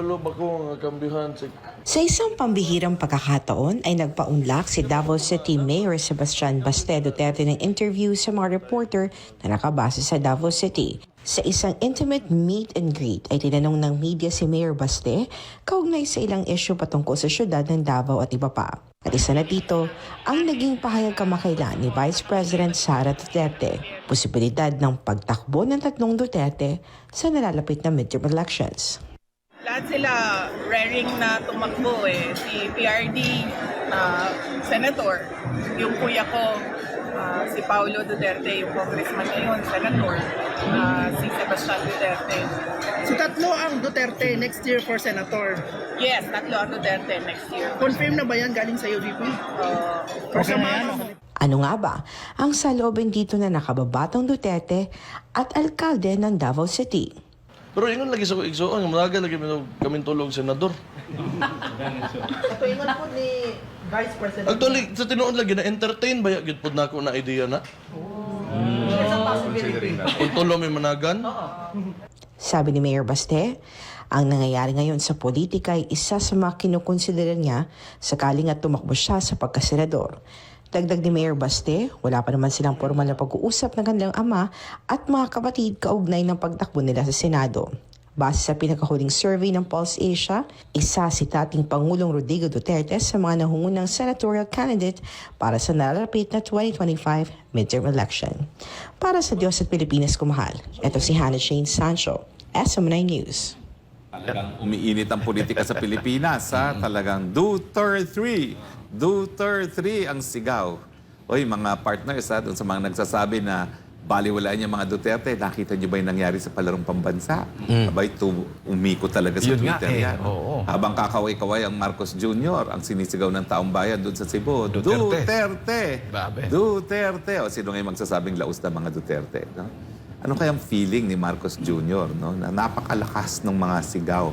kabalo ba ko nga kambihan si... Sa isang pambihirang pagkakataon ay nagpaunlak si Davao City Mayor Sebastian Baste Duterte ng interview sa mga reporter na nakabase sa Davao City. Sa isang intimate meet and greet ay tinanong ng media si Mayor Baste kaugnay sa ilang isyu patungkol sa syudad ng Davao at iba pa. At isa na dito, ang naging pahayag kamakailan ni Vice President Sara Duterte, posibilidad ng pagtakbo ng tatlong Duterte sa nalalapit na midterm elections. Lahat sila raring na tumakbo eh. Si PRD na senator, yung kuya ko, si Paulo Duterte, yung congressman ngayon, senator, si Sebastian Duterte. So tatlo ang Duterte next year for senator. Yes, tatlo ang Duterte next year. Confirm na ba yan galing sa UVP? Okay na yan. Ano nga ba ang saloobin dito na nakababatang Duterte at alkalde ng Davao City? Pero ingon lagi sa igsoon, malaga lagi kaming tulog senador. Ito ingon po ni Vice President. Actually, sa tinuod lagi na-entertain ba yagid pod nako na idea na? There's a possibility. Kung tulo may managan? Sabi ni Mayor Baste, ang nangyayari ngayon sa politika ay isa sa mga kinukonsidera niya sakaling at tumakbo siya sa pagkasenador. Dagdag ni Mayor Baste, wala pa naman silang formal na pag-uusap ng kanilang ama at mga kapatid kaugnay ng pagtakbo nila sa Senado. Base sa pinakahuling survey ng Pulse Asia, isa si dating Pangulong Rodrigo Duterte sa mga nahungunang senatorial candidate para sa nalalapit na 2025 midterm election. Para sa Diyos at Pilipinas kumahal, ito si Hannah Shane Sancho, SM9 News. Talagang umiinit ang politika sa Pilipinas, ha? Talagang Duterte 3. Duterte 3 ang sigaw. Oy, mga partners, ha? Doon sa mga nagsasabi na baliwalaan niya mga Duterte, nakita niyo ba yung nangyari sa palarong pambansa? Abay, umiko talaga sa Yun nga Twitter eh, yan. oo. Habang kakaway-kaway ang Marcos Jr., ang sinisigaw ng taong bayan doon sa Cebu. Duterte! Grabe. Duterte! O sino ngayon magsasabing laos na mga Duterte? No? Ano kayang feeling ni Marcos Jr., no? Na napakalakas ng mga sigaw?